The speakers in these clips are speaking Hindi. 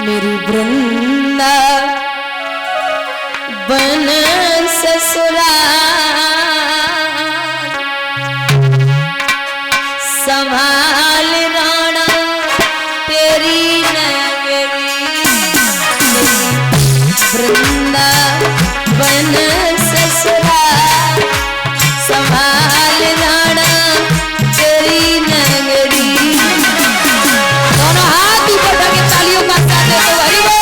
मेरी वृंदा बन ससुराल संभाल राणा तेरी नगरी। वृंदा बन ससुराल संभाल राणा तेरी नगरी। दोनों हाथ ऊपर करके तालियों का साथ दे तो हरि बोल।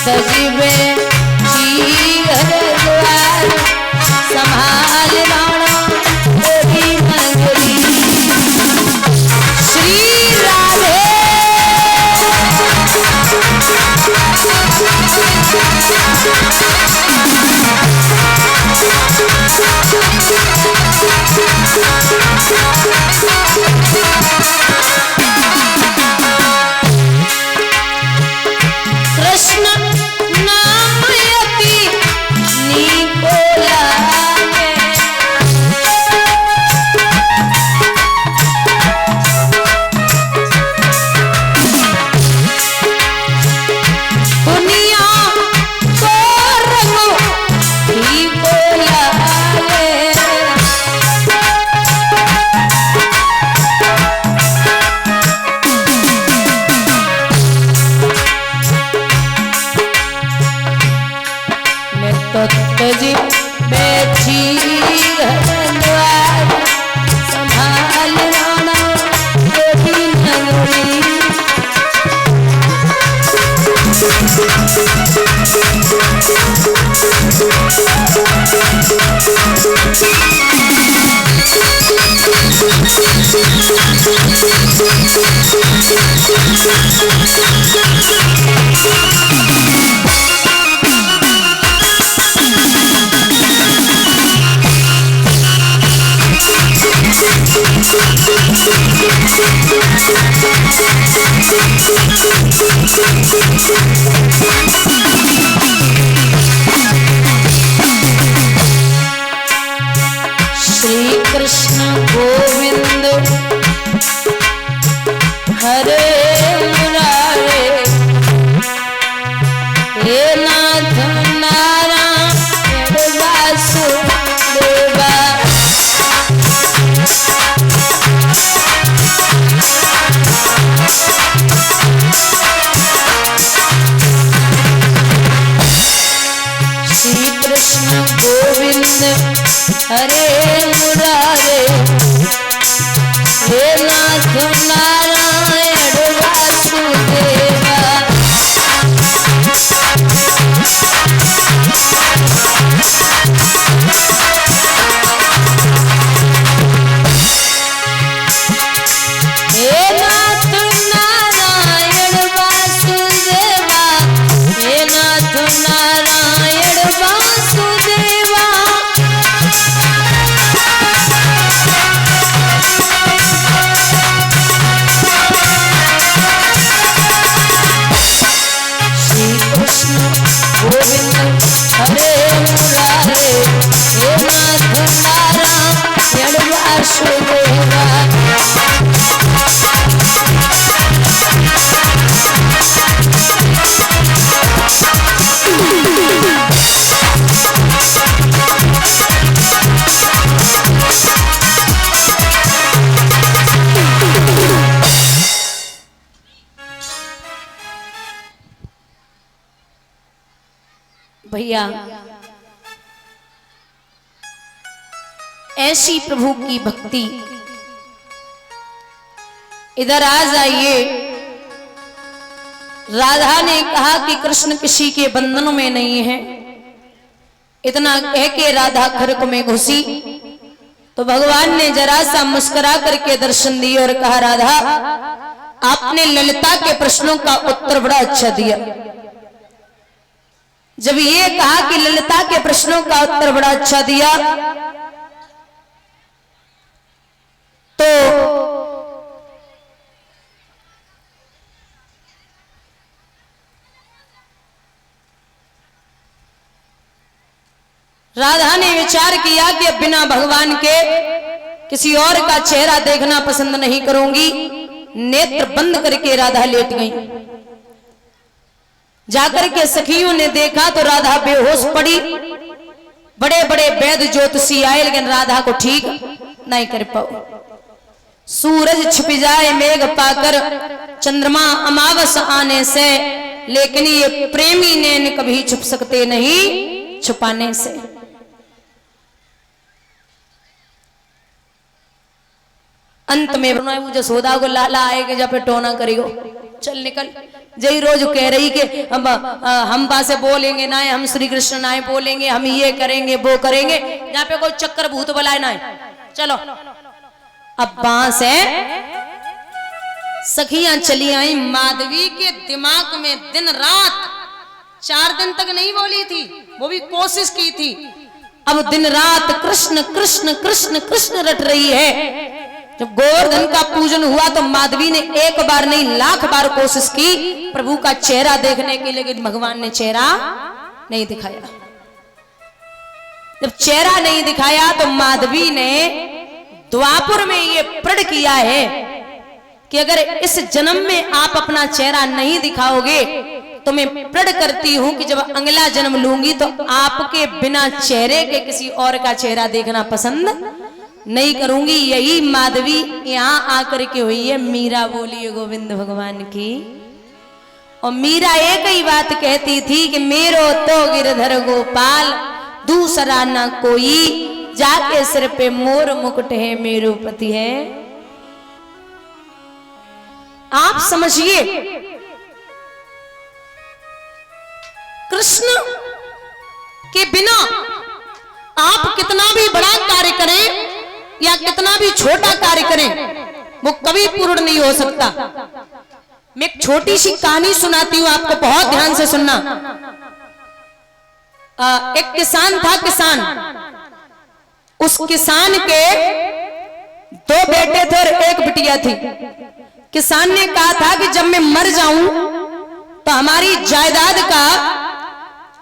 सजीवे जीगर द्वार संभाल राणा तेरी नगरी। श्री राधे कृष्ण नाम यति नीको लागे। दुनिया को रंगो नीको लागे। तजी बैठी द्वार संभाल राणा तेरी नगरी। श्री कृष्ण गोविंद हरे मुरारे हे नाथ नारायण वासुदेवा। श्री कृष्ण गोविंद हरे मुरारे हे नाथ नारायण वासुदेवा। हे नाथ नारायण वासुदेवा। हे नाथ नारायण वासुदेवा। गोविंद हरे मुरारे हे नाथ नारायण वासुदेवा। भैया ऐसी प्रभु की भक्ति, इधर आ जाइए। राधा ने कहा कि कृष्ण किसी के बंधनों में नहीं है। इतना कह के राधा खरक में घुसी तो भगवान ने जरा सा मुस्कुरा करके दर्शन दिए और कहा, राधा आपने ललिता के प्रश्नों का उत्तर बड़ा अच्छा दिया। जब ये कहा कि ललिता के प्रश्नों का उत्तर बड़ा अच्छा दिया तो राधा ने विचार किया कि अब बिना भगवान के किसी और का चेहरा देखना पसंद नहीं करूंगी। नेत्र बंद करके राधा लेट गई। जाकर के सखियों ने देखा तो राधा बेहोश पड़ी। बड़े बड़े वैद्य ज्योतिषी आए लेकिन राधा को ठीक नहीं कर पाओ। सूरज छिप जाए मेघ पाकर, चंद्रमा अमावस आने से, लेकिन ये प्रेमी नैन कभी छुप सकते नहीं छुपाने से। अंत में जसोदा को लाला आएगा जब टोना करेगो, चल निकल। जय रोज कह रही कि हम पासे बोलेंगे ना, हम श्री कृष्ण ना बोलेंगे, हम ये करेंगे वो करेंगे, यहाँ पे कोई चक्कर भूत बलाए ना। चलो अब बांस है। सखियां चली आई। माधवी के दिमाग में दिन रात 4 दिन तक नहीं बोली थी, वो भी कोशिश की थी। अब दिन रात कृष्ण कृष्ण कृष्ण कृष्ण रट रही है। जब गोवर्धन का पूजन हुआ तो माधवी ने एक बार नहीं 1,00,000 बार कोशिश की प्रभु का चेहरा देखने के लिए, लेकिन भगवान ने चेहरा नहीं दिखाया। जब चेहरा नहीं दिखाया तो माधवी ने द्वापुर में ये प्रण किया है कि अगर इस जन्म में आप अपना चेहरा नहीं दिखाओगे तो मैं प्रण करती हूं कि जब अगला जन्म लूंगी तो आपके बिना चेहरे के किसी और का चेहरा देखना पसंद नहीं करूंगी। यही माधवी यहां आकर के हुई है। मीरा बोली है गोविंद भगवान की, और मीरा एक ही बात कहती थी कि मेरो तो गिरधर गोपाल, दूसरा ना कोई, जाके सिर पे मोर मुकुट है, मेरो पति है। आप समझिए कृष्ण के बिना आप कितना भी बड़ा कार्य करें या कितना भी छोटा कार्य करें वो कभी पूर्ण नहीं हो सकता। मैं एक छोटी सी कहानी सुनाती हूं आपको, बहुत ध्यान से सुनना। एक किसान था। किसान, उस किसान के 2 बेटे थे और 1 बिटिया थी। किसान ने कहा था कि जब मैं मर जाऊं तो हमारी जायदाद का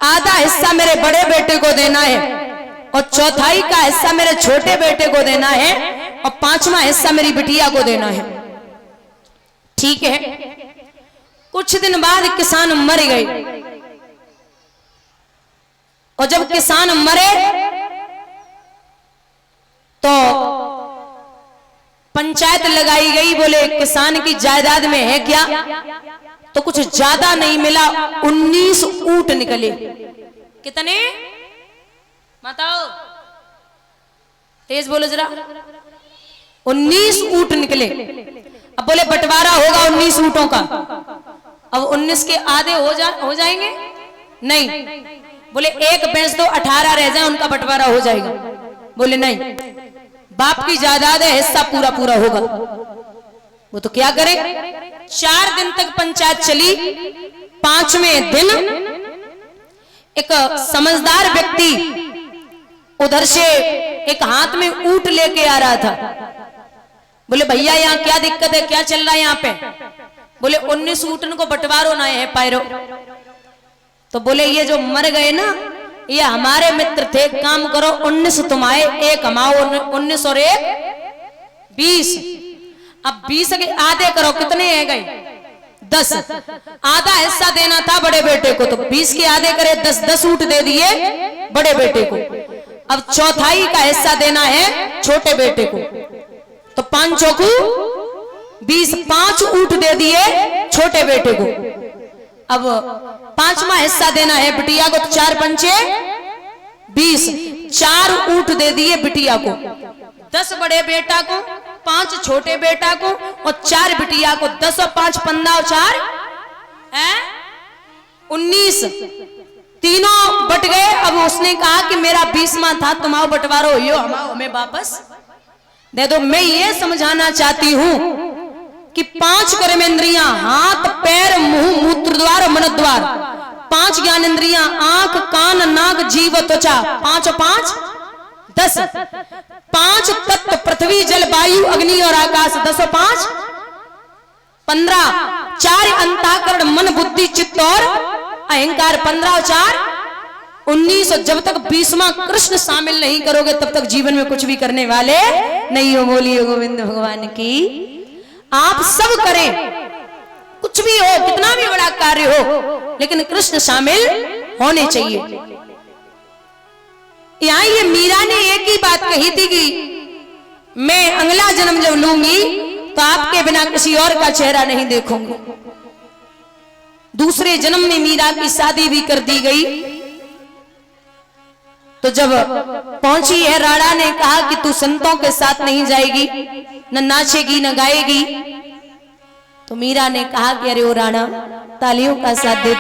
आधा हिस्सा मेरे बड़े बेटे को देना है और 1/4 का हिस्सा मेरे छोटे बेटे को देना है और 5वां हिस्सा मेरी बिटिया को देना है। ठीक है। कुछ दिन बाद किसान मर गए और जब किसान मरे तो पंचायत लगाई गई। बोले किसान की जायदाद में है क्या? तो कुछ ज्यादा नहीं मिला, 19 ऊंट निकले। कितने बताओ, तेज बोलो जरा। 19 ऊंट निकले। अब बोले बंटवारा होगा 19 ऊंटों का। अब 19 के आधे हो जाएंगे? नहीं। बोले एक बेच दो, 18 रह जाए, उनका बंटवारा हो जाएगा। बोले नहीं, बाप की जायदाद है, हिस्सा पूरा पूरा होगा। वो तो क्या करे। 4 दिन तक पंचायत चली। 5वें दिन एक समझदार व्यक्ति उधर से एक हाथ में ऊंट लेके आ रहा था। बोले भैया यहाँ क्या दिक्कत है, क्या चल रहा है यहाँ पे? बोले 19 ऊँटन को बंटवारो ना है पायरो। तो बोले ये जो मर गए ना ये हमारे मित्र थे, काम करो 19 तुम आए, 1 हमाओ, 19 और 1 20। अब 20 के आधे करो, कितने है गए? 10। आधा हिस्सा देना था बड़े बेटे को, तो 20 के आधे करे 10 ऊंट दे दिए बड़े बेटे को। अब 1/4 का हिस्सा देना है छोटे बेटे को, तो 5 चौकू 20, 5 ऊंट दे दिए छोटे बेटे को। अब 5वां हिस्सा देना है बिटिया को, तो 4 पंचे 20, 4 ऊंट दे दिए बिटिया को, 10 बड़े बेटा को, 5 छोटे बेटा को और 4 बिटिया को। 10 और 5 15 और 4 19, तीनों बट गए। अब उसने कहा कि मेरा 20वां था, तुम्हारा बंटवारा हो, हमें वापस दे दो। मैं ये समझाना चाहती हूं कि 5 कर्मेंद्रियां, हाथ पैर मुंह मूत्र द्वार मन द्वार, 5 ज्ञानेंद्रियां, आंख कान नाक जीव त्वचा, 5 और 5 10, 5 तत्व पृथ्वी जल वायु अग्नि और आकाश, 10 और 5 15, 4 अंतःकरण मन बुद्धि चित्त और अहंकार, 15 और 4 19। और जब तक 20वां कृष्ण शामिल नहीं करोगे तब तक जीवन में कुछ भी करने वाले नहीं हो। बोलिए गोविंद भगवान की। आप सब करें, कुछ भी हो, कितना भी बड़ा कार्य हो, लेकिन कृष्ण शामिल होने चाहिए। यहां ये मीरा ने एक ही बात कही थी कि मैं अगला जन्म जब लूंगी तो आपके बिना किसी और का चेहरा नहीं देखूंगी। दूसरे जन्म में मीरा की शादी भी कर दी गई। तो जब पहुंची है, राणा ने कहा कि तू संतों के साथ नहीं जाएगी, न नाचेगी न गाएगी। तो मीरा ने कहा कि अरे ओ राणा, तालियों का साथ दे।